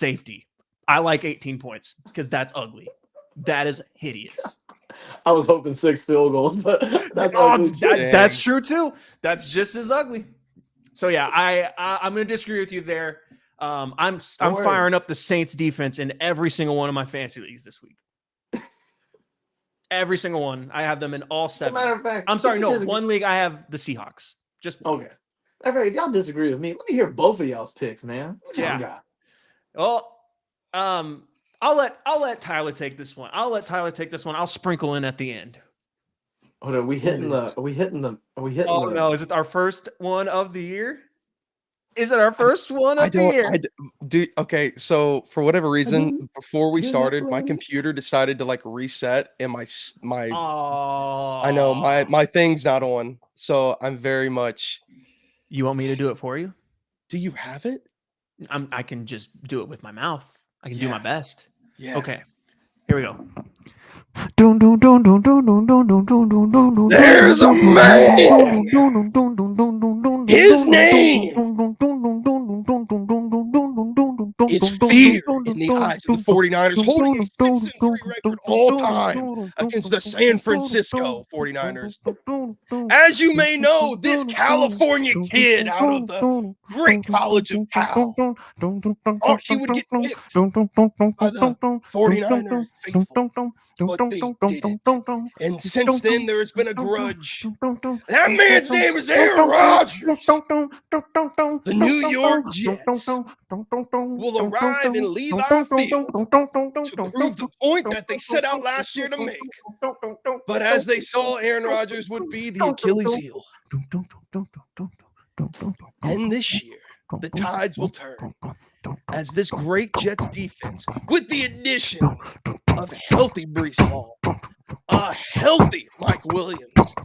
safety. I like 18 points because that's ugly. That is hideous. I was hoping 6 field goals, but that's true too. That's just as ugly. So yeah, I'm going to disagree with you there. I'm firing up the Saints defense in every single one of my fantasy leagues this week. Every single one. I have them in all 7. Matter of fact, I'm sorry, no, one league I have the Seahawks. Just okay. If y'all disagree with me, let me hear both of y'all's picks, man. What y'all got? Well, I'll let Tyler take this one. I'll sprinkle in at the end. Hold on, are we hitting the no, is it our first one of the year? Is it our first one of the year? Okay, so for whatever reason, before we started, my computer decided to reset, and my I know my thing's not on, so I'm very much. You want me to do it for you? Do you have it? I can just do it with my mouth. I can do my best. Yeah. Okay. Here we go. There's a man. His name is fear in the eyes of the 49ers, holding a 6-3 record all time against the San Francisco 49ers. As you may know, this California kid out of the great college of Cal thought he would get picked by the 49ers faithful, but they didn't. And since then, there has been a grudge. That man's name is Aaron Rodgers. The New York Jets will arrive and leave our field to prove the point that they set out last year to make. But as they saw, Aaron Rodgers would be the Achilles heel. And this year, the tides will turn as this great Jets defense, with the addition of a healthy Breece Hall, a healthy Mike Williams,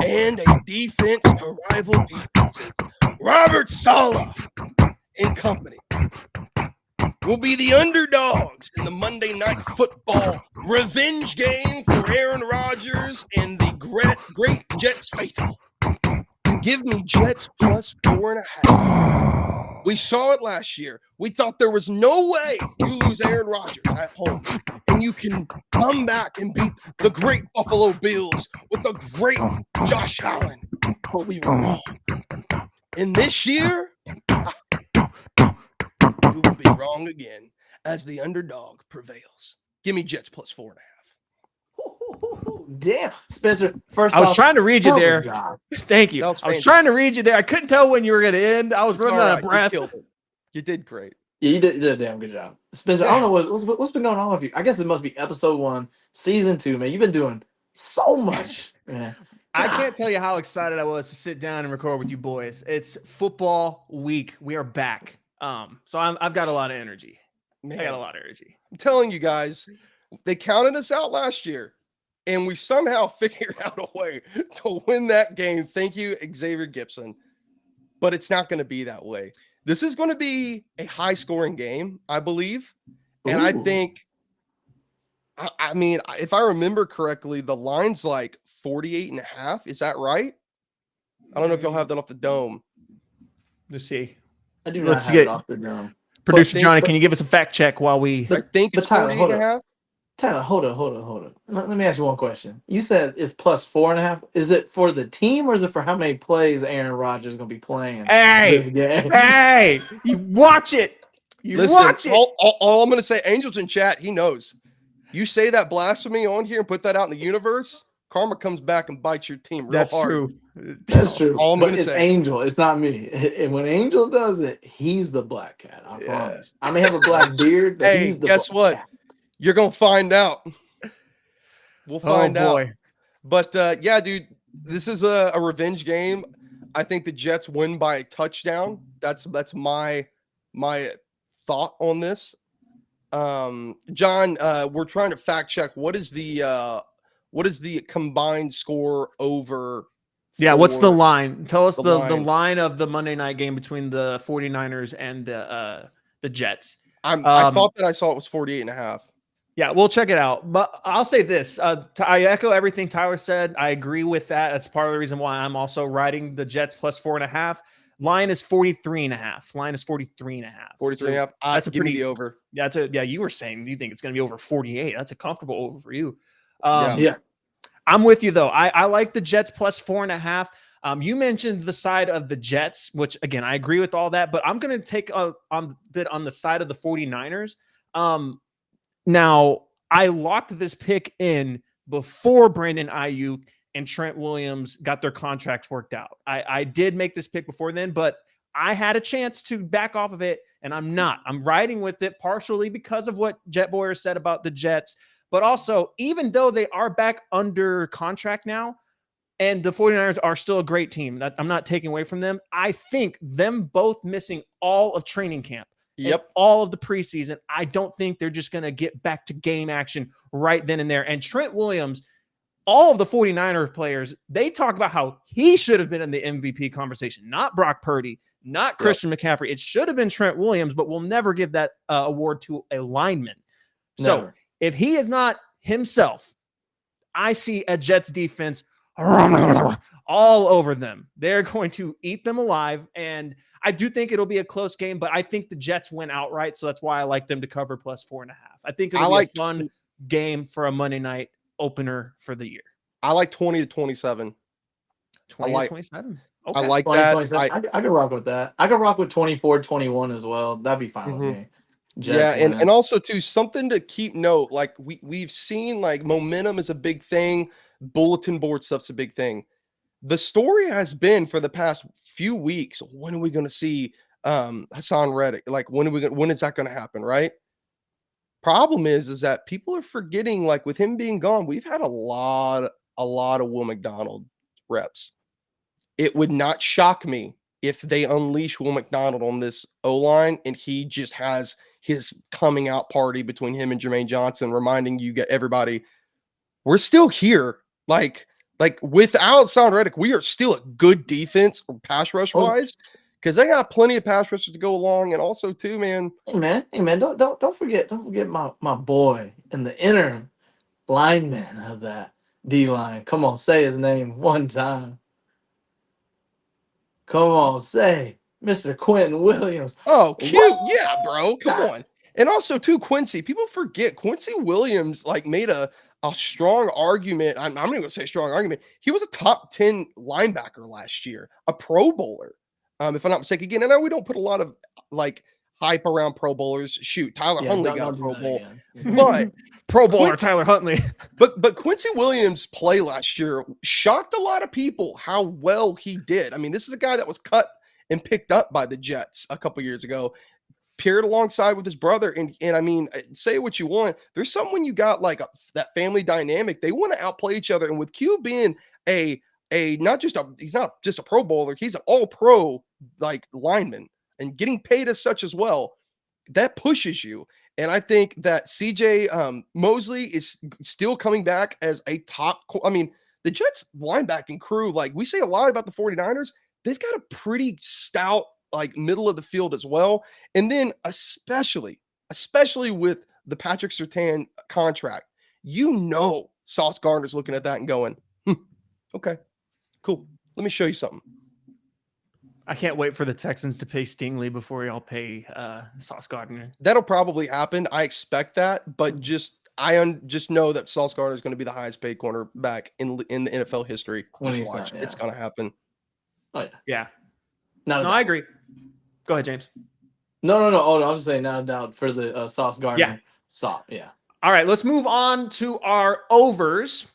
and a defense to rival defenses, Robert Saleh and company, will be the underdogs in the Monday Night Football revenge game for Aaron Rodgers and the great Jets faithful. Give me Jets plus 4.5. We saw it last year. We thought there was no way you lose Aaron Rodgers at home and you can come back and beat the great Buffalo Bills with the great Josh Allen. But we were wrong. And this year, we will be wrong again as the underdog prevails. Give me Jets plus 4.5. Damn, Spencer. I was trying to read you there. Thank you. I was trying to read you there. I couldn't tell when you were going to end. I was running out of breath. You did great. Yeah, you did a damn good job, Spencer. I don't know what's been going on with you. I guess it must be episode 1, season 2. Man, you've been doing so much, man. I can't tell you how excited I was to sit down and record with you boys. It's football week. We are back. So I've got a lot of energy. Man, I got a lot of energy. I'm telling you guys, they counted us out last year, and we somehow figured out a way to win that game. Thank you, Xavier Gipson. But it's not going to be that way. This is going to be a high-scoring game, I believe. And I think, I mean, if I remember correctly, the line's like 48.5. Is that right? I don't know if y'all have that off the dome. Let's see. I do not have it off the dome. Producer Johnny, can you give us a fact check while we... I think it's 48.5. Tyler, hold on. Let me ask you one question. You said it's plus 4.5. Is it for the team or is it for how many plays Aaron Rodgers is going to be playing? Hey, you watch it. Watch it. All I'm going to say, Angel's in chat. He knows. You say that blasphemy on here and put that out in the universe, karma comes back and bites your team real hard. True. That's true. All I'm but gonna it's say. Angel. It's not me. And when Angel does it, he's the black cat. I promise. I may have a black beard, but he's the guess black what? cat. You're going to find out. We'll find out. Boy. But, yeah, dude, this is a revenge game. I think the Jets win by a touchdown. That's my thought on this. John, we're trying to fact check. What is the combined score over? Yeah, what's the line? Tell us the line of the Monday night game between the 49ers and the Jets. I thought that I saw it was 48.5. Yeah, we'll check it out. But I'll say this. I echo everything Tyler said. I agree with that. That's part of the reason why I'm also riding the Jets plus 4.5. Line is 43.5. Line is 43.5. 43.5. That's a give me pretty the over. Yeah, you were saying you think it's going to be over 48. That's a comfortable over for you. Yeah. I'm with you though. I like the Jets plus 4.5. You mentioned the side of the Jets, which again, I agree with all that, but I'm going to take on the side of the 49ers. Now I locked this pick in before Brandon Ayuk and Trent Williams got their contracts worked out. I did make this pick before then, but I had a chance to back off of it, and I'm not. I'm riding with it partially because of what Jet Boyer said about the Jets, but also, even though they are back under contract now, and the 49ers are still a great team, that I'm not taking away from them, I think them both missing all of training camp, all of the preseason, I don't think they're just going to get back to game action right then and there. And Trent Williams, all of the 49er players, they talk about how he should have been in the MVP conversation, not Brock Purdy, not Christian McCaffrey. It should have been Trent Williams, but we'll never give that award to a lineman. So if he is not himself, I see a Jets defense all over them. They're going to eat them alive. And I do think it'll be a close game, but I think the Jets win outright. So that's why I like them to cover plus 4.5. I think it'll be a fun game for a Monday night opener for the year. I like 20-27. 20-27. Okay. I like that. I could rock with that. I could rock with 24-21 as well. That'd be fine with me. Jets, and also too, something to keep note, like we've seen, like momentum is a big thing, bulletin board stuff's a big thing. The story has been for the past few weeks, when are we going to see Hassan Reddick? Like when is that going to happen, right? Problem is that people are forgetting, like with him being gone, we've had a lot of Will McDonald reps. It would not shock me if they unleash Will McDonald on this O-line and he just has his coming out party between him and Jermaine Johnson, reminding you get everybody, we're still here. Like without Hassan Reddick, we are still a good defense pass rush wise, because they got plenty of pass rushers to go along. And also too, man. Hey man, don't forget my boy in the inner lineman of that D line. Come on, say his name one time. Come on, say Mr. Quentin Williams. Oh, cute. Whoa! Yeah, bro. Come on. And also too, Quincy. People forget Quincy Williams like made a strong argument. I'm not going to say strong argument. He was a top 10 linebacker last year, a Pro Bowler. If I'm not mistaken. Again, I know we don't put a lot of like hype around Pro Bowlers. Shoot, Tyler Huntley got a Pro Bowl, but Pro Bowler Tyler Huntley. But Quincy Williams' play last year shocked a lot of people how well he did. I mean, this is a guy that was cut and picked up by the Jets a couple years ago, paired alongside with his brother. And I mean, say what you want. There's something when you got like that family dynamic, they want to outplay each other. And with Q being he's not just a Pro Bowler, he's an all-pro like lineman and getting paid as such as well. That pushes you. And I think that CJ Mosley is still coming back as a top. I mean, the Jets linebacking crew, like we say a lot about the 49ers, they've got a pretty stout, like middle of the field as well. And then especially with the Patrick Surtain contract, Sauce Gardner's looking at that and going, okay, cool. Let me show you something. I can't wait for the Texans to pay Stingley before y'all pay Sauce Gardner. That'll probably happen. I expect that, but just know that Sauce Gardner is going to be the highest paid cornerback in the NFL history. Just watch. It's going to happen. Oh yeah. Yeah. No, I agree. Go ahead, James. No. Oh, I was saying not a doubt for the Sauce Gardner. Yeah. All right, let's move on to our overs.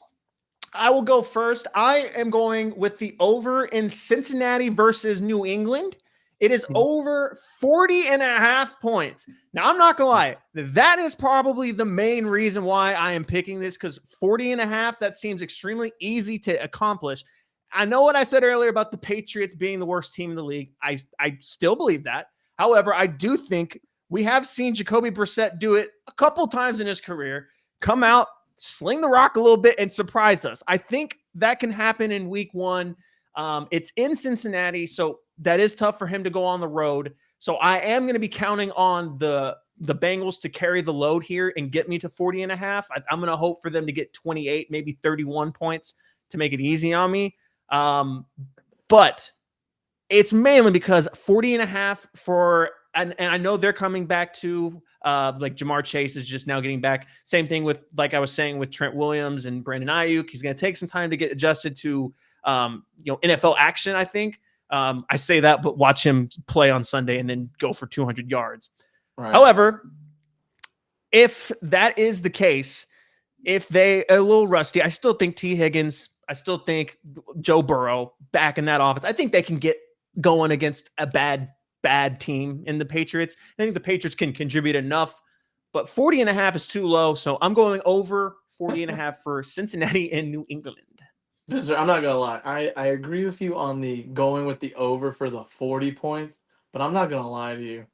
I will go first. I am going with the over in Cincinnati versus New England. It is over 40.5 points. Now, I'm not going to lie. That is probably the main reason why I am picking this, because 40.5, that seems extremely easy to accomplish. I know what I said earlier about the Patriots being the worst team in the league. I still believe that. However, I do think we have seen Jacoby Brissett do it a couple times in his career, come out, sling the rock a little bit, and surprise us. I think that can happen in week one. It's in Cincinnati, so that is tough for him to go on the road. So I am going to be counting on the Bengals to carry the load here and get me to 40.5. I'm going to hope for them to get 28, maybe 31 points to make it easy on me. But it's mainly because 40.5 for, and I know they're coming back to like Jamar Chase is just now getting back. Same thing with, like I was saying, with Trent Williams and Brandon Ayuk. He's going to take some time to get adjusted to NFL action, I think. I say that, but watch him play on Sunday and then go for 200 yards. Right. However, if that is the case, if they a little rusty, I still think T. Higgins, I still think Joe Burrow back in that offense. I think they can get going against a bad team in the Patriots. I think the Patriots can contribute enough, but 40.5 is too low. So I'm going over 40.5 for Cincinnati and New England. Spencer, I'm not gonna lie. I agree with you on the going with the over for the 40 points, but I'm not gonna lie to you.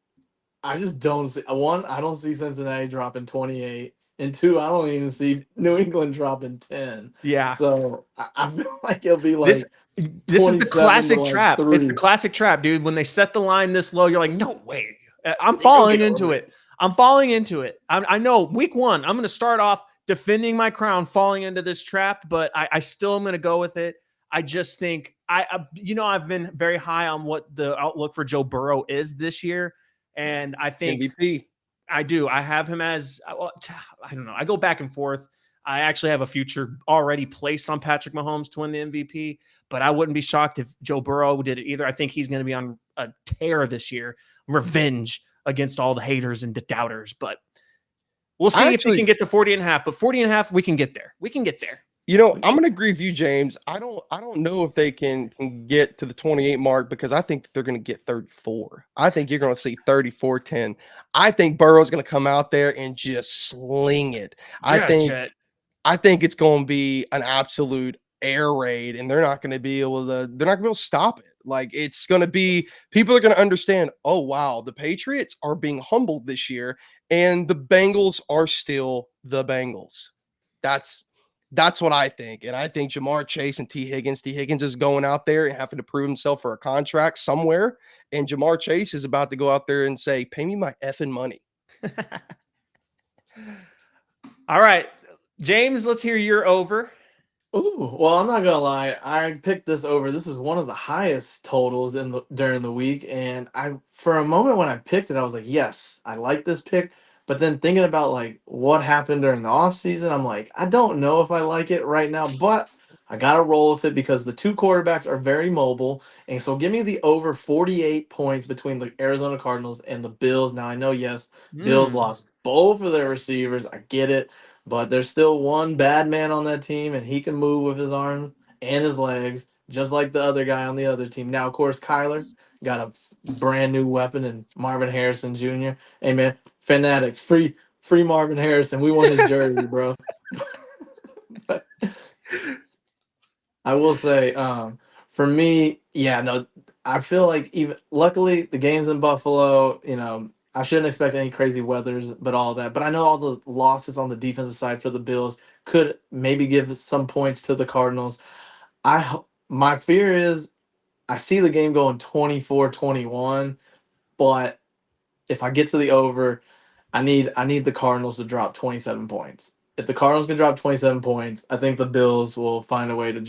I just don't see I don't see Cincinnati dropping 28. And 2, I don't even see New England dropping 10. Yeah. So I feel like it'll be like this is the classic trap. 3. It's the classic trap, dude. When they set the line this low, you're like, no way. I'm falling into it. I'm falling into it. I know week 1, I'm going to start off defending my crown, falling into this trap, but I still am going to go with it. I just think I've been very high on what the outlook for Joe Burrow is this year. And I think MVP. I do. I have him as, I don't know. I go back and forth. I actually have a future already placed on Patrick Mahomes to win the MVP, but I wouldn't be shocked if Joe Burrow did it either. I think he's going to be on a tear this year, revenge against all the haters and the doubters, but we'll see if we can get to 40.5, but 40.5, we can get there. We can get there. I'm going to agree with you, James. I don't know if they can get to the 28 mark because I think they're going to get 34. I think you're going to see 34-10. I think Burrow's going to come out there and just sling it. I think it's going to be an absolute air raid, and they're not going to be able to stop it. Like, it's going to be, people are going to understand, oh wow, the Patriots are being humbled this year, and the Bengals are still the Bengals. That's what I think. And I think Jamar Chase and T. Higgins is going out there and having to prove himself for a contract somewhere. And Jamar Chase is about to go out there and say, pay me my effing money. All right, James, let's hear your over. Ooh, well, I'm not gonna lie. I picked this over. This is one of the highest totals during the week. And for a moment when I picked it, I was like, yes, I like this pick. But then thinking about like what happened during the offseason, I'm like, I don't know if I like it right now, but I got to roll with it because the 2 quarterbacks are very mobile. And so give me the over 48 points between the Arizona Cardinals and the Bills. Now, I know, yes, Bills lost both of their receivers. I get it. But there's still one bad man on that team, and he can move with his arms and his legs, just like the other guy on the other team. Now, of course, Kyler got a brand new weapon in Marvin Harrison Jr. Hey, man, Fanatics, free Marvin Harrison. We want his jersey, bro. But I will say, for me, I feel like luckily the game's in Buffalo. I shouldn't expect any crazy weathers, but all that. But I know all the losses on the defensive side for the Bills could maybe give some points to the Cardinals. My fear is I see the game going 24-21, but if I get to the over, I need the Cardinals to drop 27 points. If the Cardinals can drop 27 points, I think the Bills will find a way to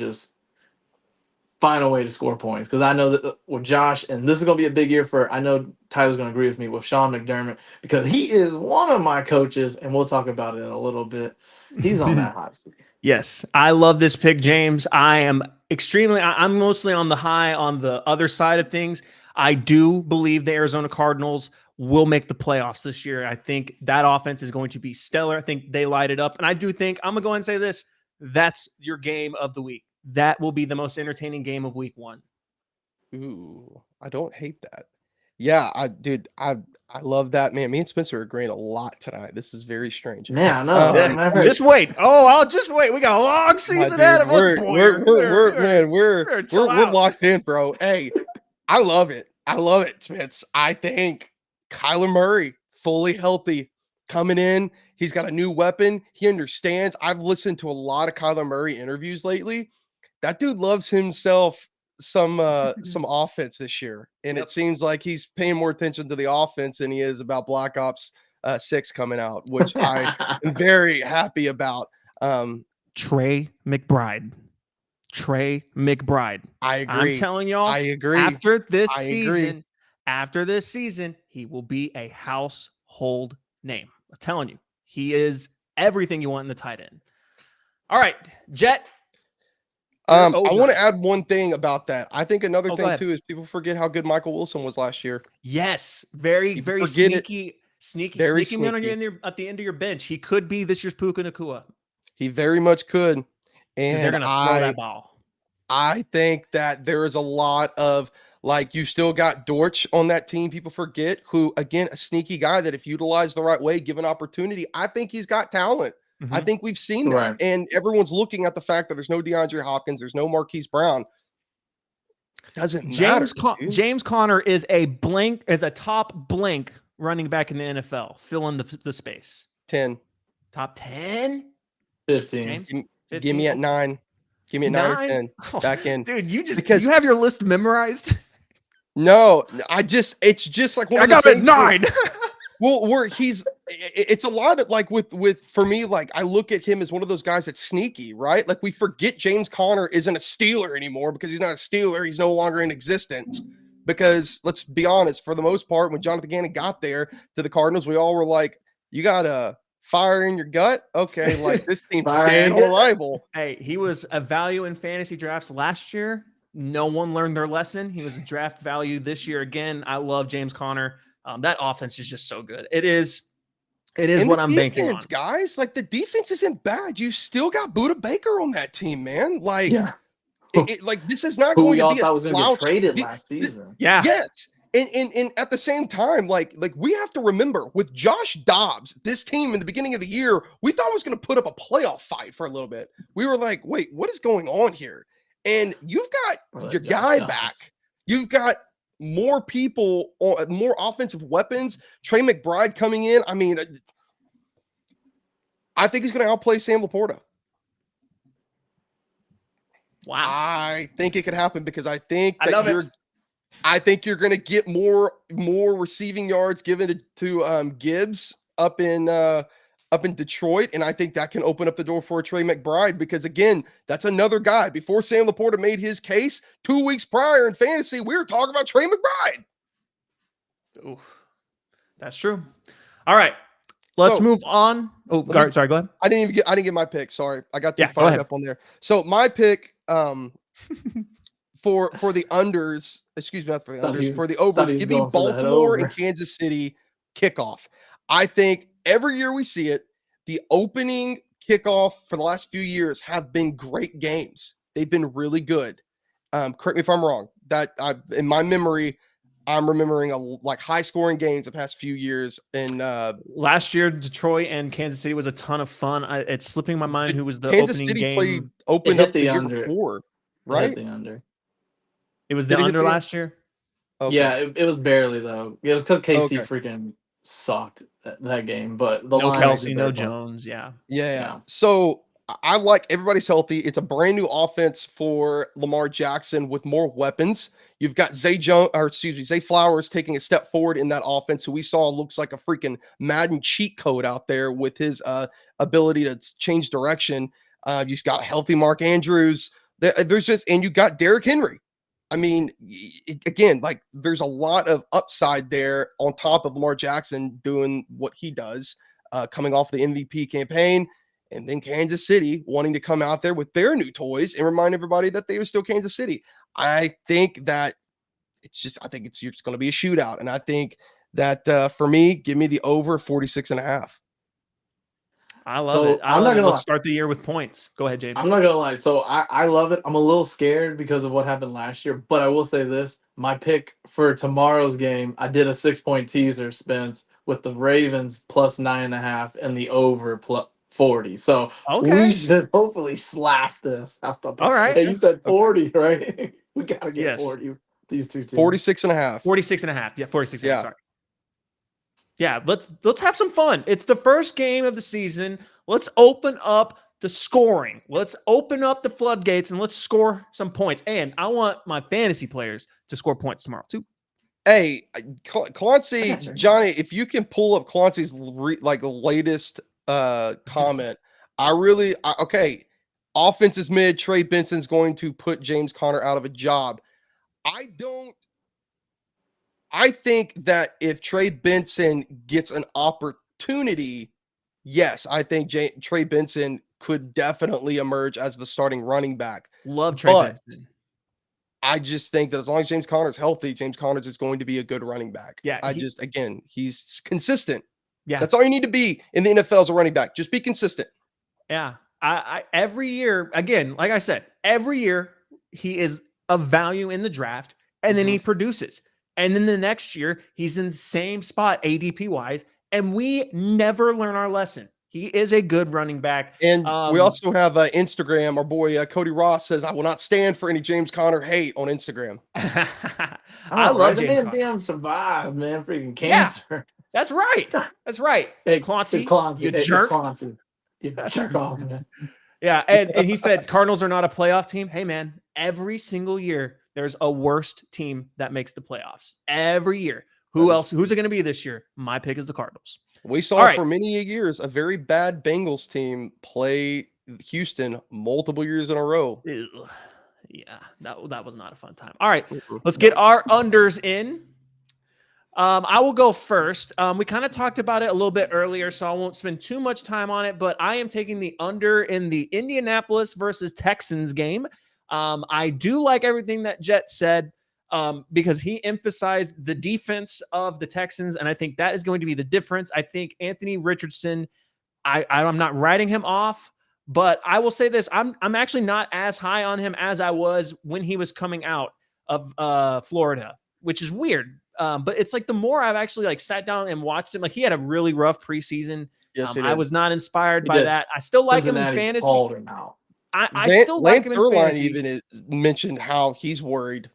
score points. Because I know that with Josh, and this is going to be a big year I know Tyler's going to agree with me, with Sean McDermott, because he is one of my coaches, and we'll talk about it in a little bit. He's on that hot seat. Yes, I love this pick, James. I'm mostly on the high on the other side of things. I do believe the Arizona Cardinals will make the playoffs this year. I think that offense is going to be stellar. I think they light it up. And I do think, I'm going to go ahead and say this, that's your game of the week. That will be the most entertaining game of week 1. Ooh, I don't hate that. Yeah, I love that, man. Me and Spencer are agreeing a lot tonight. This is very strange. Man, I know. Just wait. I'll just wait. We got a long season ahead of us. We're locked in, bro. Hey, I love it. Spence. I think Kyler Murray, fully healthy, coming in. He's got a new weapon. He understands. I've listened to a lot of Kyler Murray interviews lately. That dude loves himself some offense this year, and it seems like he's paying more attention to the offense than he is about Black Ops 6 coming out, which I am very happy about. Trey McBride Trey McBride. I agree. I'm telling y'all, I agree. after this I agree. season, he will be a household name. I'm telling you, he is everything you want in the tight end. All right, Jet. I want to add one thing about that. I think another go thing ahead. too is people forget how good Michael Wilson was last year. Yes, very People very forget it. sneaky Very man sneaky. at the end of your bench. He could be this year's Puka Nacua. He very much could. 'Cause they're And gonna throw that ball. I think that there is a lot of, like, you still got Dortch on that team. People forget, who, again, a sneaky guy that if utilized the right way, given opportunity, I think he's got talent. I Mhm. think we've seen that. Right. And everyone's looking at the fact that there's no DeAndre Hopkins, there's no Marquise Brown. Doesn't matter. dude. James Conner is a top blank running back in the NFL. Fill in the space. 10. Top 10? 15. James? Give 15? me at 9. Give me at 9 or 9? 10. Oh, Back in. dude, Because- you have your list memorized? No, it's just like one I of the got it things where- 9. Well, it's a lot of, like, with for me, like, I look at him as one of those guys that's sneaky, right? Like, we forget James Conner isn't a Steeler anymore because he's not a Steeler. He's no longer in existence. Because let's be honest, for the most part, when Jonathan Gannon got there to the Cardinals, we all were like, you got a fire in your gut? Okay, like, this team's Fire in dead your gut. reliable. Hey, he was a value in fantasy drafts last year. No one learned their lesson. He was a draft value this year again. I love James Conner. That offense is just so good. It is And what the I'm banking on. defense, guys, like, the defense isn't bad. You still got Buda Baker on that team, man. Like, Yeah. like, this is not Who going we to all be a thought was going to slouch. get traded de- last season. Yeah. Yes. And at the same time, like we have to remember, with Josh Dobbs, this team in the beginning of the year, we thought was going to put up a playoff fight for a little bit. We were like, wait, what is going on here? And you've got Well, your Josh guy Dobbs. back. You've got more people, more offensive weapons. Trey McBride coming in. I mean, I think he's going to outplay Sam Laporta. Wow. I think it could happen because I think I love it. I think you're going to get more receiving yards given to Gibbs up in Detroit, and I think that can open up the door for Trey McBride because, again, that's another guy. Before Sam Laporta made his case 2 weeks prior in fantasy, we were talking about Trey McBride. Oof. That's true. All right. Let's So- move on. Oh, sorry, go ahead. I didn't get my pick. Sorry, I got too Yeah, go fired ahead. up on there. So my pick for the unders, excuse me, not for the Thought he unders, was- for the thought overs, he was give me going for the head Baltimore and over. Kansas City kickoff. I think every year we see it, the opening kickoff for the last few years have been great games. They've been really good. Correct me if I'm wrong. In my memory, I'm remembering like high scoring games the past few years. And Last year, Detroit and Kansas City was a ton of fun. It's slipping my mind who was the Kansas opening City game. opened hit up the the year under. before, Hit right? the under. It was Did the it hit under the- last year. Okay. Yeah, it was barely though. It was because KC Okay. freaking sucked that game. But the No Lions Kelsey, did no their part. Jones. Yeah. Yeah. Yeah. So I like everybody's healthy. It's a brand new offense for Lamar Jackson with more weapons. You've got Zay Flowers taking a step forward in that offense, who we saw looks like a freaking Madden cheat code out there with his ability to change direction. You've got healthy Mark Andrews. And you got Derrick Henry. I mean, again, like, there's a lot of upside there on top of Lamar Jackson doing what he does, coming off the MVP campaign. And then Kansas City wanting to come out there with their new toys and remind everybody that they were still Kansas City. I think that it's just going to be a shootout. And I think that for me, give me the over 46.5. I love So, it. I'm not gonna Let's lie. start the year with points. Go ahead, James. I'm not gonna lie. So I love it. I'm a little scared because of what happened last year, but I will say this: my pick for tomorrow's game, I did a 6-point teaser, Spence, with the Ravens plus 9.5 and the over plus 40. So Okay. we should hopefully slap this out the. All right. Hey, you said 40, right? We gotta get Yes. 40. These two teams. 46.5. 46.5. Yeah, 46. Yeah. Sorry. Yeah, let's have some fun. It's the first game of the season. Let's open up the scoring. Let's open up the floodgates and let's score some points. And I want my fantasy players to score points tomorrow too. Hey, I Clancy, got you. Johnny, if you can pull up Clancy's latest comment, okay. Offense is mid. Trey Benson's going to put James Conner out of a job. I think that if Trey Benson gets an opportunity, yes, I think Trey Benson could definitely emerge as the starting running back. Love Trey Benson. I just think that as long as James Conner's healthy, James Conner is going to be a good running back. Yeah. Again, he's consistent. Yeah. That's all you need to be in the NFL as a running back. Just be consistent. Yeah. I every year, again, like I said, every year he is of value in the draft and then he produces. And then the next year he's in the same spot ADP wise. And we never learn our lesson. He is a good running back. And we also have Instagram. Our boy Cody Ross says, I will not stand for any James Conner hate on Instagram. I love the man. Damn survived, man. Freaking cancer. Yeah, that's right. That's right. Hey, Clancy, you jerk. You jerk off, man. Yeah, and he said Cardinals are not a playoff team. Hey, man, every single year there's a worst team that makes the playoffs. Every year. Who's it going to be this year? My pick is the Cardinals. We saw for many years a very bad Bengals team play Houston multiple years in a row. Ew. Yeah, that was not a fun time. All right, let's get our unders in. I will go first. We kind of talked about it a little bit earlier, so I won't spend too much time on it, but I am taking the under in the Indianapolis versus Texans game. I do like everything that Jet said because he emphasized the defense of the Texans, and I think that is going to be the difference. I think Anthony Richardson, I'm not writing him off, but I will say this. I'm actually not as high on him as I was when he was coming out of Florida, which is weird. But it's like the more I've actually like sat down and watched him, like he had a really rough preseason. Yes, I was not inspired by that. I still like him in fantasy. I still like him in fantasy. Even mentioned how he's worried.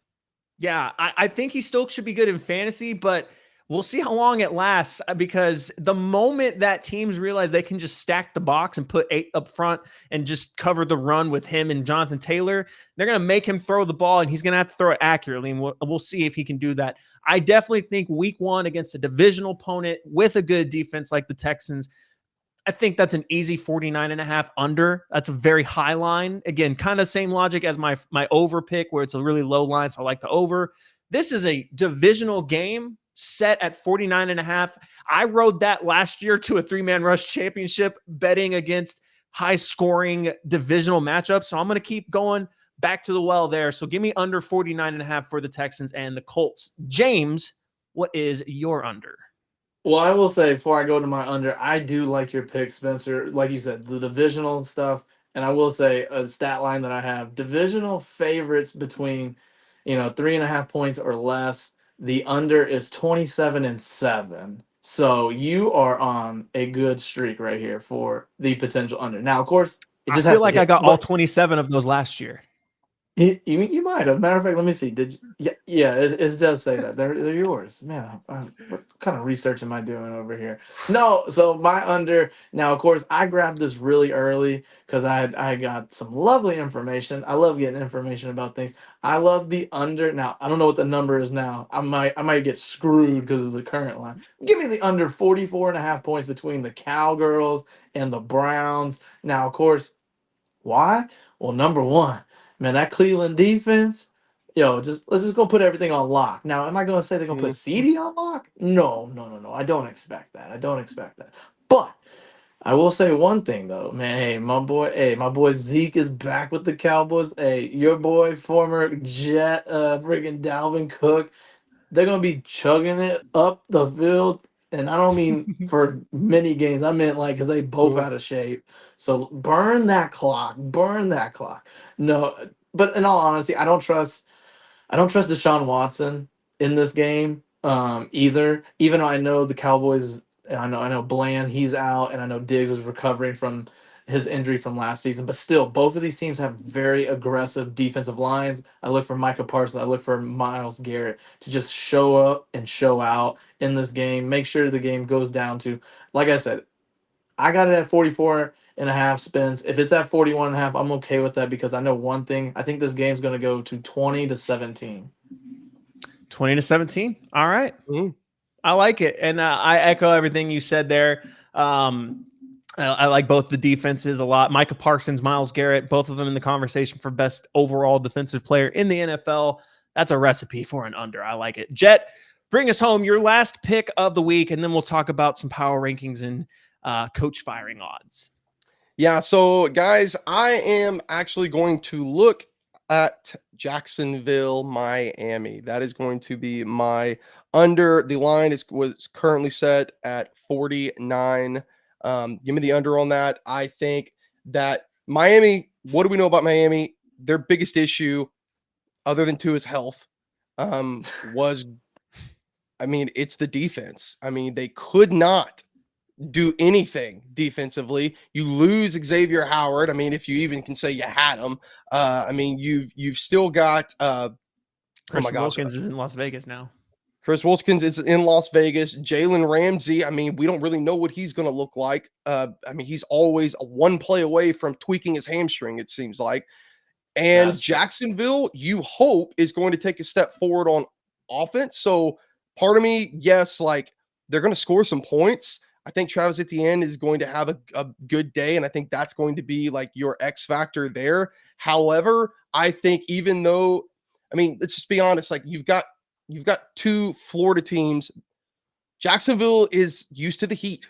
Yeah, I think he still should be good in fantasy, but we'll see how long it lasts because the moment that teams realize they can just stack the box and put 8 up front and just cover the run with him and Jonathan Taylor, they're going to make him throw the ball and he's going to have to throw it accurately. And we'll see if he can do that. I definitely think week 1 against a divisional opponent with a good defense like the Texans, I think that's an easy 49.5 under. That's a very high line. Again, kind of same logic as my over pick where it's a really low line. So I like the over. This is a divisional game set at 49.5. I rode that last year to a 3-man rush championship betting against high scoring divisional matchups. So I'm going to keep going back to the well there. So give me under 49.5 for the Texans and the Colts. James, what is your under? Well, I will say before I go to my under, I do like your pick, Spencer. Like you said, the divisional stuff. And I will say a stat line that I have, divisional favorites between, 3.5 points or less. The under is 27-7. So you are on a good streak right here for the potential under. Now, of course, I feel like I got all 27 of those last year. You might have. Matter of fact, let me see. Did you? Yeah, it does say that. They're yours. Man, what kind of research am I doing over here? No, so my under. Now, of course, I grabbed this really early because I got some lovely information. I love getting information about things. I love the under. Now, I don't know what the number is now. I might get screwed because of the current line. Give me the under 44.5 points between the Cowgirls and the Browns. Now, of course, why? Well, number one. Man, that Cleveland defense, let's just go put everything on lock. Now, am I going to say they're going to put CD on lock? No. I don't expect that. But I will say one thing though, man. My boy Zeke is back with the Cowboys. Hey, your boy, former Jet, friggin' Dalvin Cook, they're going to be chugging it up the field. And I don't mean for many games. I meant like because they both out of shape. So burn that clock. No, but in all honesty, I don't trust Deshaun Watson in this game either. Even though I know the Cowboys, I know Bland, he's out, and I know Diggs is recovering from his injury from last season. But still, both of these teams have very aggressive defensive lines. I look for Micah Parsons. I look for Myles Garrett to just show up and show out in this game. Make sure the game goes down to, like I said, I got it at 44.5 spins. If it's at 41.5, I'm okay with that because I know one thing. I think this game's going to go to 20-17. 20-17. All right. I like it. And I echo everything you said there. I like both the defenses a lot. Micah Parsons, Myles Garrett, both of them in the conversation for best overall defensive player in the NFL. That's a recipe for an under. I like it. Jet, bring us home your last pick of the week, and then we'll talk about some power rankings and coach firing odds. Yeah, so guys, I am actually going to look at Jacksonville, Miami. That is going to be my under. The line was currently set at 49. Give me the under on that. I think that Miami, what do we know about Miami? Their biggest issue, other than Tua's health, was, it's the defense. They could not do anything defensively. You lose Xavier Howard. If you even can say you had him. You've still got Christian Wilkins is in Las Vegas now. Chris Wilkins is in Las Vegas. Jalen Ramsey, we don't really know what he's going to look like. He's always a one play away from tweaking his hamstring, it seems like. And Jacksonville, you hope, is going to take a step forward on offense. So part of me, yes, they're going to score some points. I think Travis Etienne is going to have a good day, and I think that's going to be your X factor there. However, I think even though, let's just be honest, you've got two Florida teams. Jacksonville is used to the heat,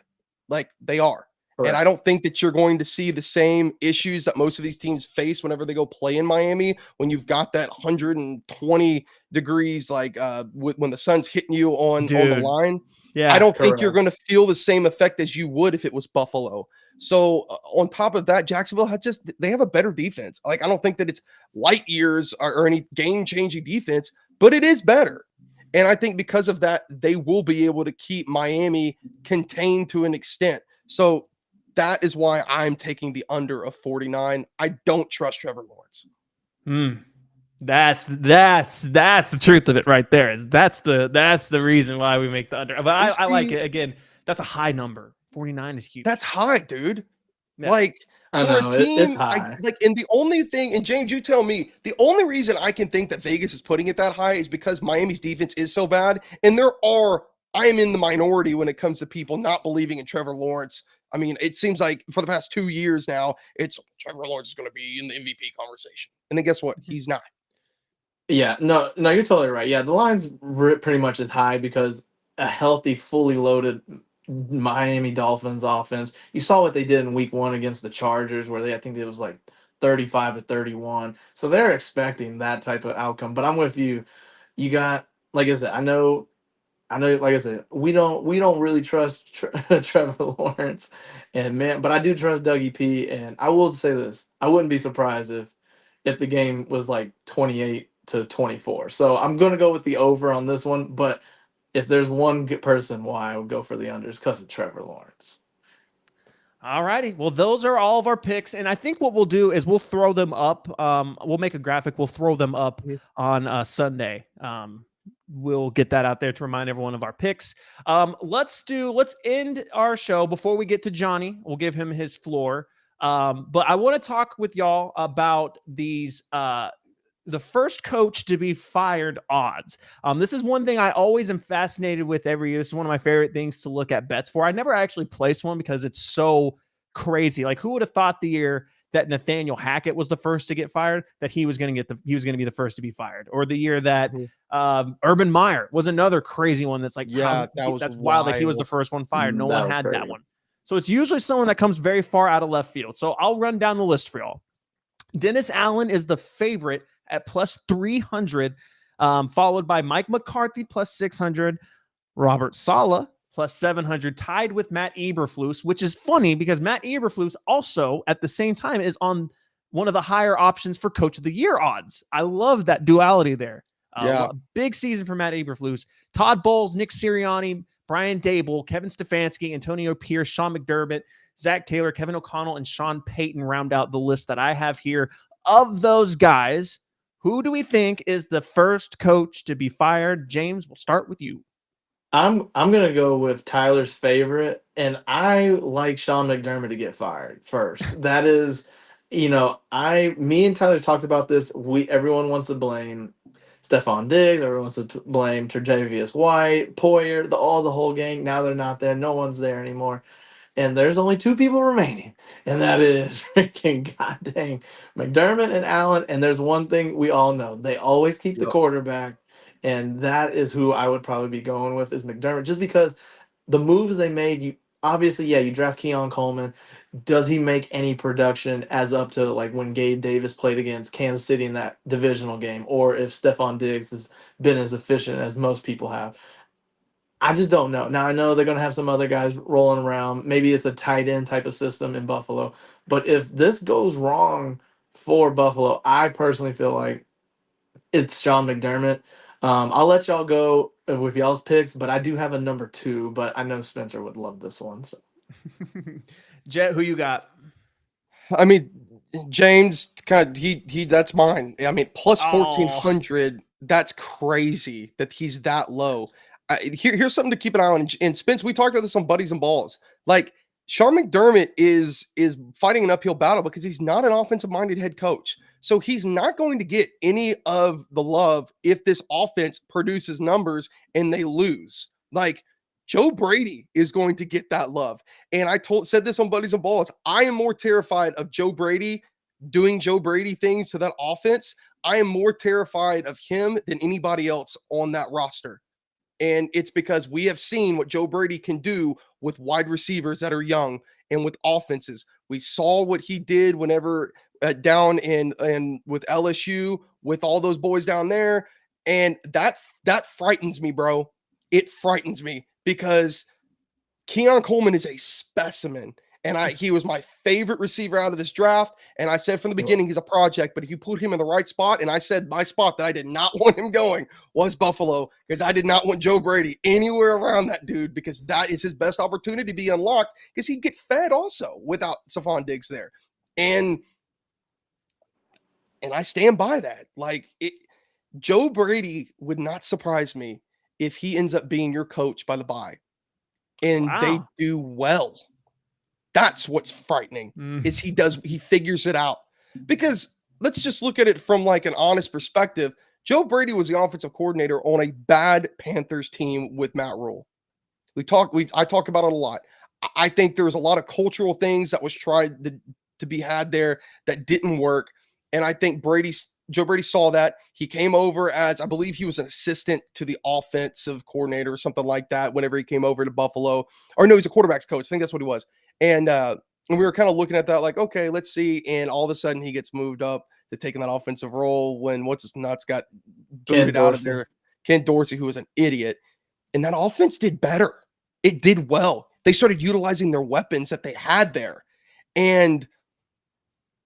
they are. Correct. And I don't think that you're going to see the same issues that most of these teams face whenever they go play in Miami, when you've got that 120 degrees, when the sun's hitting you on the line. Yeah, I don't think you're going to feel the same effect as you would if it was Buffalo. So on top of that, Jacksonville they have a better defense. I don't think that it's light years or any game-changing defense, but it is better. And I think because of that, they will be able to keep Miami contained to an extent. So that is why I'm taking the under of 49. I don't trust Trevor Lawrence. That's the truth of it right there. That's the reason why we make the under. But I like it. Again, that's a high number. 49 is huge. That's high, dude. Yeah. I know, for a team, it's high. And the only thing, and James, you tell me, the only reason I can think that Vegas is putting it that high is because Miami's defense is so bad. And I am in the minority when it comes to people not believing in Trevor Lawrence. It seems like for the past 2 years now, it's Trevor Lawrence is going to be in the MVP conversation. And then guess what? He's not. Yeah, no, you're totally right. Yeah, the line's pretty much as high because a healthy, fully loaded Miami Dolphins offense. You saw what they did in week 1 against the Chargers, where I think it was 35-31. So they're expecting that type of outcome. But I'm with you. You got, like I said, I know, like I said, we don't really trust Trevor Lawrence, but I do trust Dougie P. And I will say this: I wouldn't be surprised if the game was 28-24. So I'm gonna go with the over on this one. But if there's one person why I would go for the unders, because of Trevor Lawrence. All righty. Well, those are all of our picks. And I think what we'll do is we'll throw them up. We'll make a graphic. We'll throw them up on Sunday. We'll get that out there to remind everyone of our picks. Let's end our show before we get to Johnny. We'll give him his floor. But I want to talk with y'all about these, the first coach to be fired odds. This is one thing I always am fascinated with every year. This is one of my favorite things to look at bets for. I never actually placed one because it's so crazy. Who would have thought the year that Nathaniel Hackett was the first to get fired, that he was going to be the first to be fired, or the year that Urban Meyer was another crazy one. That's that's wild that he was the first one fired. No one had that one. So it's usually someone that comes very far out of left field. So I'll run down the list for y'all. Dennis Allen is the favorite at plus 300, followed by Mike McCarthy plus 600, Robert Saleh plus 700, tied with Matt Eberflus, which is funny because Matt Eberflus also at the same time is on one of the higher options for Coach of the Year odds. I love that duality there. Big season for Matt Eberflus. Todd Bowles, Nick Sirianni, Brian Dable, Kevin Stefanski, Antonio Pierce, Sean McDermott, Zach Taylor, Kevin O'Connell, and Sean Payton round out the list that I have here. Of those guys, who do we think is the first coach to be fired? James, we'll start with you. I'm gonna go with Tyler's favorite, and I like Sean McDermott to get fired first. That is, me and Tyler talked about this. Everyone wants to blame Stephon Diggs. Everyone wants to blame Tre'Davious White, Poyer, the whole gang. Now they're not there. No one's there anymore. And there's only two people remaining, and that is freaking goddamn McDermott and Allen. And there's one thing we all know: they always keep the Yep. quarterback, and that is who I would probably be going with is McDermott, just because the moves they made. You obviously, yeah, you draft Keon Coleman. Does he make any production as up to like when Gabe Davis played against Kansas City in that divisional game, or if Stephon Diggs has been as efficient as most people have? I just don't know. Now I know they're going to have some other guys rolling around. Maybe it's a tight end type of system in Buffalo. But if this goes wrong for Buffalo, I personally feel like it's Sean McDermott. I'll let y'all go with y'all's picks, but I do have a number 2. But I know Spencer would love this one. So. Jet, who you got? I mean, James kind of he that's mine. I mean, plus 1,400. That's crazy that he's that low. Here's something to keep an eye on. And Spence, we talked about this on Buddies and Balls. Like Sean McDermott is fighting an uphill battle because he's not an offensive-minded head coach. So he's not going to get any of the love if this offense produces numbers and they lose. Like Joe Brady is going to get that love. And I said this on Buddies and Balls. I am more terrified of Joe Brady doing Joe Brady things to that offense. I am more terrified of him than anybody else on that roster. And it's because we have seen what Joe Brady can do with wide receivers that are young and with offenses. We saw what he did whenever down in with LSU with all those boys down there. And that frightens me, bro. It frightens me because Keon Coleman is a specimen. And he was my favorite receiver out of this draft. And I said from the beginning, he's a project. But if you put him in the right spot, and I said my spot that I did not want him going was Buffalo, because I did not want Joe Brady anywhere around that dude, because that is his best opportunity to be unlocked, because he'd get fed also without Stephon Diggs there. And I stand by that. Like, Joe Brady would not surprise me if he ends up being your coach by the bye. And they do well. That's what's frightening is he figures it out. Because let's just look at it from like an honest perspective. Joe Brady was the offensive coordinator on a bad Panthers team with Matt Rule. I talk about it a lot. I think there was a lot of cultural things that was tried to be had there that didn't work. And I think Joe Brady saw that. He came over as, I believe he was an assistant to the offensive coordinator or something like that whenever he came over to Buffalo. Or no, he's a quarterback's coach. I think that's what he was. And we were kind of looking at that like, okay, let's see. And all of a sudden he gets moved up to taking that offensive role when what's his nuts got booted out of there. Ken Dorsey, who was an idiot. And that offense did better. It did well. They started utilizing their weapons that they had there. And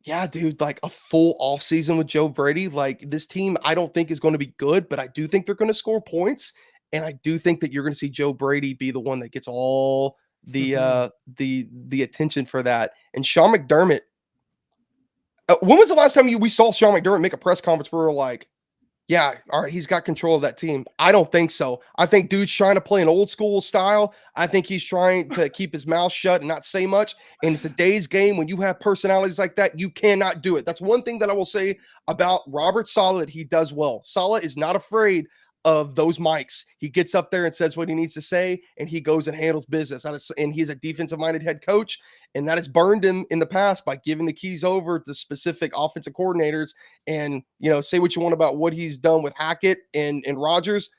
yeah, dude, like a full offseason with Joe Brady, like this team, I don't think is going to be good, but I do think they're going to score points. And I do think that you're going to see Joe Brady be the one that gets all the attention for that. And Sean McDermott, when was the last time we saw Sean McDermott make a press conference where we're like, yeah, all right, he's got control of that team? I don't think so. I think dude's trying to play an old school style. I think he's trying to keep his mouth shut and not say much. And in today's game, when you have personalities like that, you cannot do it. That's one thing that I will say about Robert Saleh that he does well. Saleh is not afraid of those mics. He gets up there and says what he needs to say, and he goes and handles business. And he's a defensive-minded head coach, and that has burned him in the past by giving the keys over to specific offensive coordinators. And, you know, say what you want about what he's done with Hackett and Rodgers.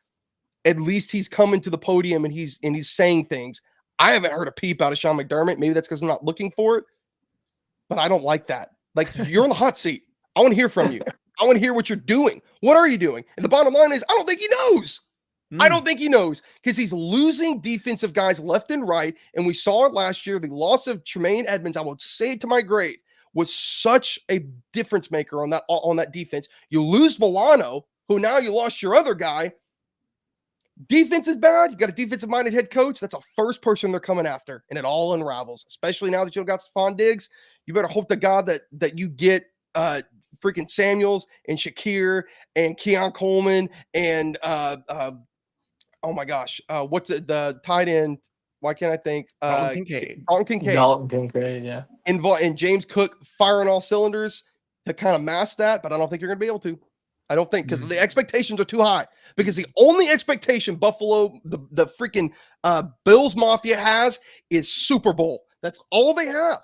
At least he's coming to the podium and he's saying things. I haven't heard a peep out of Sean McDermott. Maybe that's because I'm not looking for it, but I don't like that. Like, you're on the hot seat. I want to hear from you. I want to hear what you're doing. What are you doing? And the bottom line is, I don't think he knows. I don't think he knows because he's losing defensive guys left and right. And we saw it last year. The loss of Tremaine Edmonds, I will say it to my grave, was such a difference maker on that defense. You lose Milano, who now you lost your other guy. Defense is bad. You got a defensive-minded head coach. That's the first person they're coming after, and it all unravels. Especially now that you've got Stephon Diggs, you better hope to God that you get freaking Samuels and Shakir and Keon Coleman and oh my gosh, what's it, the tight end? Why can't I think? Dalton Kincaid. Dalton Kincaid, yeah. And James Cook firing all cylinders to kind of mask that, but I don't think you're going to be able to. I don't think, because the expectations are too high. Because the only expectation Buffalo, the freaking Bills Mafia has is Super Bowl. That's all they have.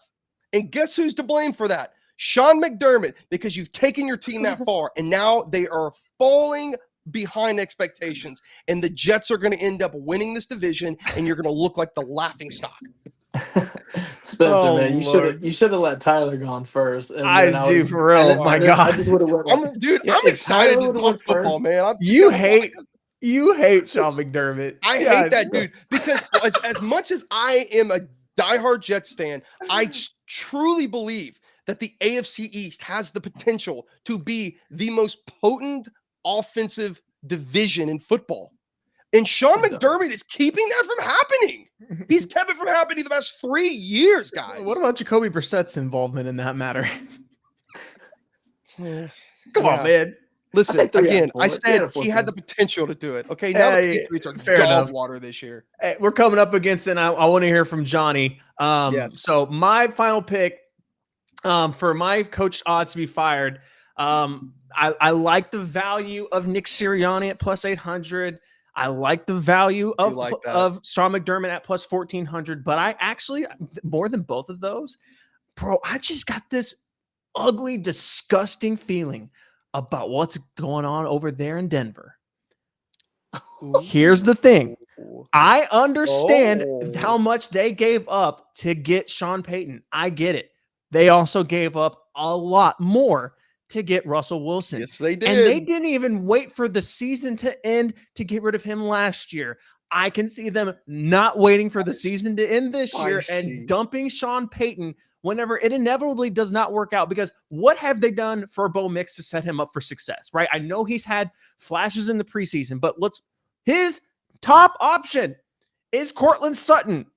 And guess who's to blame for that? Sean McDermott, because you've taken your team that far, and now they are falling behind expectations. And the Jets are going to end up winning this division, and you're going to look like the laughing stock. Spencer, man, you should have let Tyler gone first. And I do for real. then, My and then God, I just would have went. I'm excited to talk football, man. You hate Sean McDermott. I hate that dude because as much as I am a diehard Jets fan, I truly believe that the AFC East has the potential to be the most potent offensive division in football. And Sean McDermott is keeping that from happening. He's kept it from happening the past 3 years, guys. What about Jacoby Brissett's involvement in that matter? Come on, man. Listen, again, I said he had the potential to do it. Okay, now the Patriots are dog water this year. Hey, we're coming up against it, and I want to hear from Johnny. Yes. So my final pick for my coach odds to be fired, I like the value of Nick Sirianni at plus 800. I like the value of Sean McDermott at plus 1,400. But I actually, more than both of those, bro, I just got this ugly, disgusting feeling about what's going on over there in Denver. Here's the thing. I understand how much they gave up to get Sean Payton. I get it. They also gave up a lot more to get Russell Wilson. Yes, they did. And they didn't even wait for the season to end to get rid of him last year. I can see them not waiting for the season to end this year and dumping Sean Payton whenever it inevitably does not work out. Because what have they done for Bo Mix to set him up for success, right? I know he's had flashes in the preseason, but his top option is Cortland Sutton.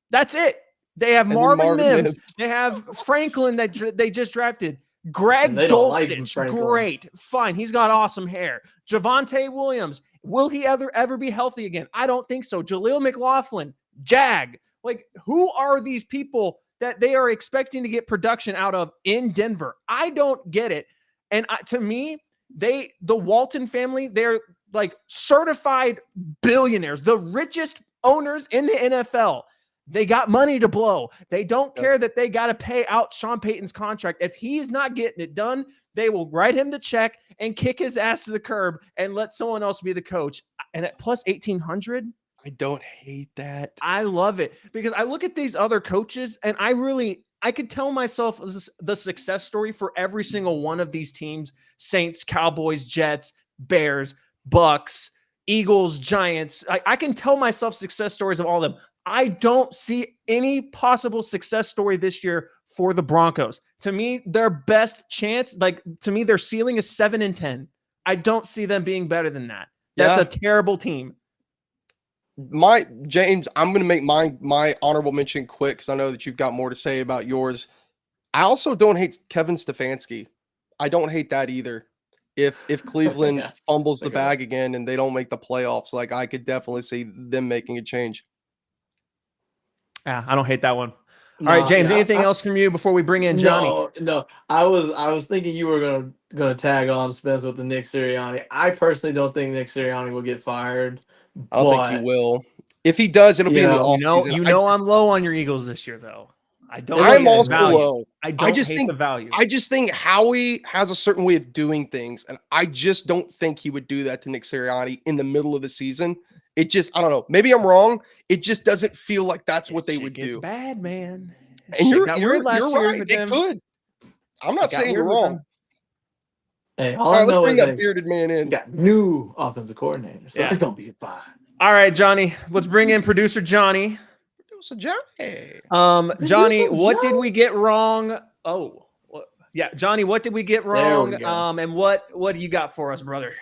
That's it. They have Marvin Mims. They have Franklin that they just drafted. Greg Dulcich, great. Fine. He's got awesome hair. Javonte Williams. Will he ever be healthy again? I don't think so. Jaleel McLaughlin, Jag. Like, who are these people that they are expecting to get production out of in Denver? I don't get it. And to me, the Walton family, they're like certified billionaires, the richest owners in the NFL. They got money to blow. They don't care that they got to pay out Sean Payton's contract. If he's not getting it done, they will write him the check and kick his ass to the curb and let someone else be the coach. And at plus 1,800, I don't hate that. I love it because I look at these other coaches and I could tell myself the success story for every single one of these teams: Saints, Cowboys, Jets, Bears, Bucks, Eagles, Giants. I can tell myself success stories of all of them. I don't see any possible success story this year for the Broncos. To me, their best chance, to me, their ceiling is 7-10. I don't see them being better than that. That's a terrible team. James, I'm going to make my honorable mention quick because I know that you've got more to say about yours. I also don't hate Kevin Stefanski. I don't hate that either. If Cleveland fumbles the bag again and they don't make the playoffs, I could definitely see them making a change. Yeah, I don't hate that one. All right, James, anything else from you before we bring in Johnny? No. I was thinking you were gonna tag on Spence with the Nick Sirianni. I personally don't think Nick Sirianni will get fired. I don't think he will. If he does, it'll be in the offseason. You know I'm low on your Eagles this year, though. I'm also low. I just think the value. I just think Howie has a certain way of doing things, and I just don't think he would do that to Nick Sirianni in the middle of the season. It just, I don't know. Maybe I'm wrong. It just doesn't feel like that's what they would do. It's bad, man. And you're right. It could. I'm not saying you're wrong. Hey, all right, let's bring that bearded man in. We got new offensive coordinator, so it's gonna be fine. All right, Johnny. Let's bring in producer Johnny. Johnny, what did we get wrong? Johnny, what did we get wrong? And what do you got for us, brother?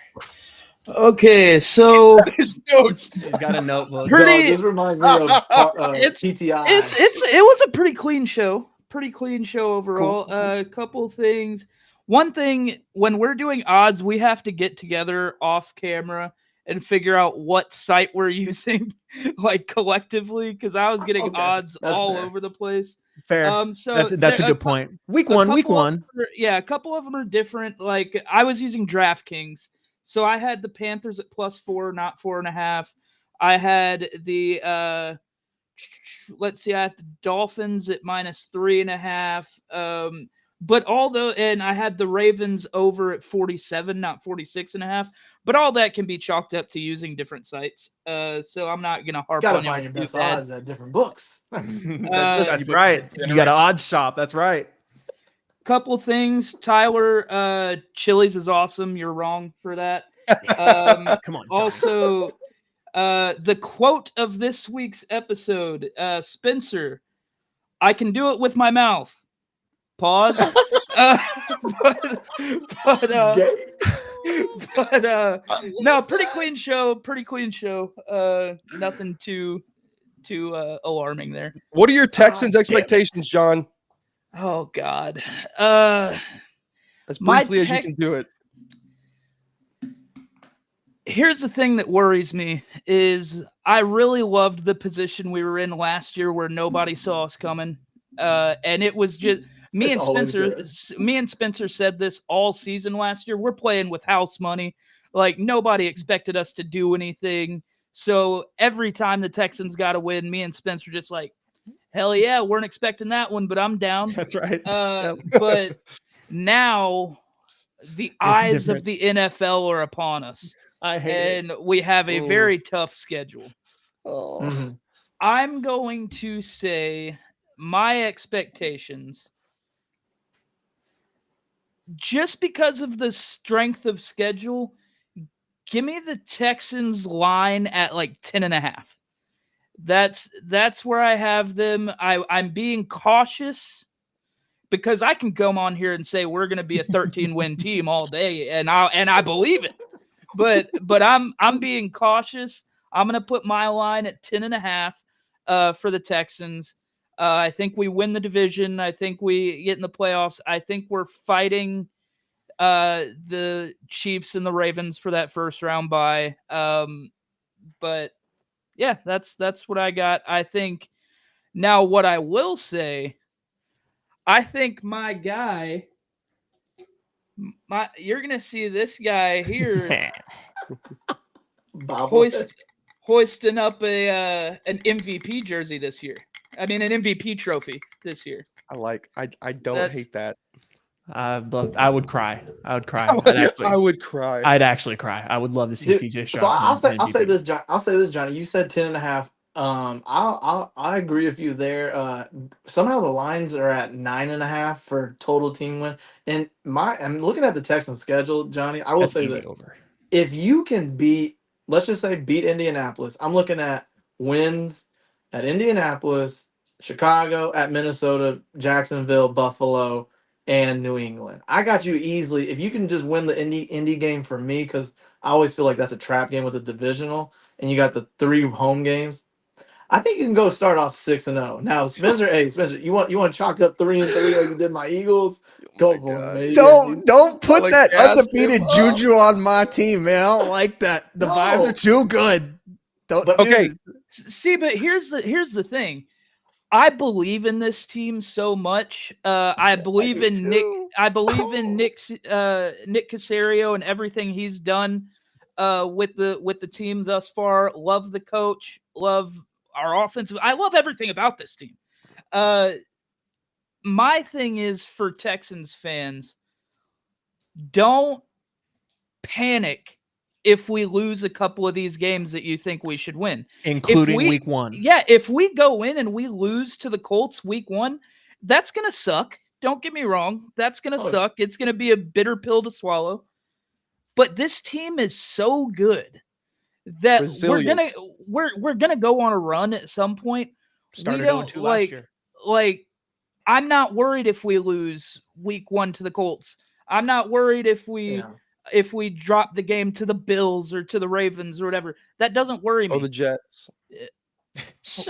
Okay, so his notes. He's got a notebook. This reminds me of TTI. It was a pretty clean show. Pretty clean show overall. A couple things. One thing, when we're doing odds, we have to get together off camera and figure out what site we're using, collectively, because I was getting odds all over the place. Fair. So that's a good point. Week one. A couple of them are different. I was using DraftKings. So I had the Panthers at +4, not 4.5. I had the let's see, I had the Dolphins at -3.5. But and I had the Ravens over at 47, not 46.5. But all that can be chalked up to using different sites. So I'm not gonna harp Gotta on y'all find your too best bad. odds at different books. That's right. You got an odds shop. That's right. Couple things. Tyler, Chili's is awesome. You're wrong for that. Come on. John. Also, the quote of this week's episode, Spencer, I can do it with my mouth. Pause. No, pretty clean show. Nothing too alarming there. What are your Texans expectations, John? Oh God. As briefly as you can do it. Here's the thing that worries me is I really loved the position we were in last year where nobody saw us coming. And it was just me and Spencer said this all season last year. We're playing with house money. Like nobody expected us to do anything. So every time the Texans got a win, me and Spencer just like, hell yeah, weren't expecting that one, but I'm down. That's right. But now the eyes of the NFL are upon us. I hate it. We have a very tough schedule. Oh. Mm-hmm. I'm going to say my expectations, just because of the strength of schedule, give me the Texans line at like 10.5. That's where I have them. I'm being cautious because I can come on here and say we're going to be a 13-win team all day, and I believe it. But I'm being cautious. I'm going to put my line at 10.5 for the Texans. I think we win the division. I think we get in the playoffs. I think we're fighting the Chiefs and the Ravens for that first round bye. But yeah, that's what I got. I think now what I will say, I think my guy, you're gonna see this guy here hoisting up an MVP jersey this year. I mean, an MVP trophy this year. I don't hate that. I would cry. I would cry. I would cry. I'd actually cry. I would love to see CJ Stroud. So I'll say this, John. Johnny. You said 10.5. I agree with you there. Somehow the lines are at 9.5 for total team win. And I'm looking at the Texans schedule, Johnny. I will say this: if you can let's just say beat Indianapolis. I'm looking at wins at Indianapolis, Chicago, at Minnesota, Jacksonville, Buffalo, and New England. I got you easily. If you can just win the Indy game for me, because I always feel like that's a trap game with a divisional, and you got the 3 home games. I think you can go start off 6-0. Now, Spencer, you want to chalk up 3-3 like you did my Eagles? Go for it. Don't put that undefeated juju on my team, man. I don't like that. The vibes are too good. See, but here's the thing. I believe in this team so much. I believe in Nick. I believe in Nick Caserio and everything he's done with the team thus far. Love the coach. Love our offensive. I love everything about this team. My thing is for Texans fans, don't panic if we lose a couple of these games that you think we should win. Including week 1. Yeah, if we go in and we lose to the Colts week 1, that's going to suck. Don't get me wrong. That's going to suck. It's going to be a bitter pill to swallow. But this team is so good that we're gonna go on a run at some point. Started 0-2 last year. Like, I'm not worried if we lose week 1 to the Colts. I'm not worried if we drop the game to the Bills or to the Ravens or whatever. That doesn't worry me. Oh, the Jets.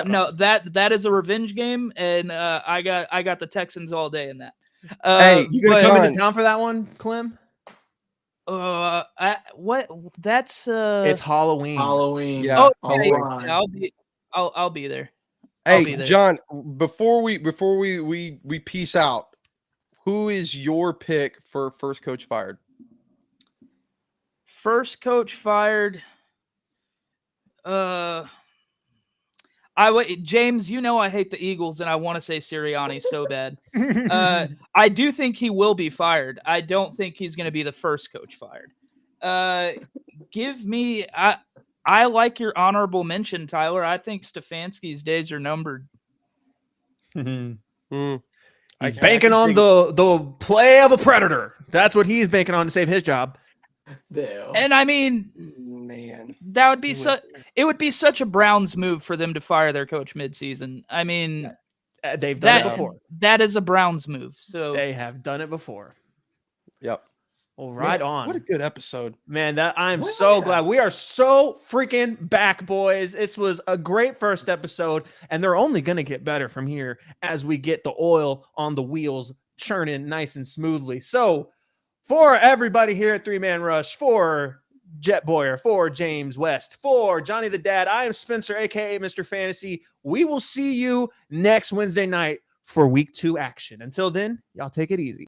No, that is a revenge game, and I got the Texans all day in that. Hey, you gonna come into town for that one, Clem? What? That's it's Halloween. Halloween. Yeah. Okay. I'll be there. Hey, John, before we peace out, who is your pick for first coach fired? First coach fired. James, you know I hate the Eagles, and I want to say Sirianni so bad. I do think he will be fired. I don't think he's going to be the first coach fired. I like your honorable mention, Tyler. I think Stefanski's days are numbered. Mm. He's banking on the play of a predator. That's what he's banking on to save his job. And I mean, man, that would be it would be such a Browns move for them to fire their coach midseason. I mean, they've done it before. That is a Browns move. So they have done it before. Yep. Well, right on. What a good episode, man. I'm so glad. We are so freaking back, boys. This was a great first episode, and they're only going to get better from here as we get the oil on the wheels churning nice and smoothly. So for everybody here at 3-Man Rush, for Jet Boyer, for James West, for Johnny the Dad, I am Spencer, aka Mr. Fantasy. We will see you next Wednesday night for week 2 action. Until then, y'all take it easy.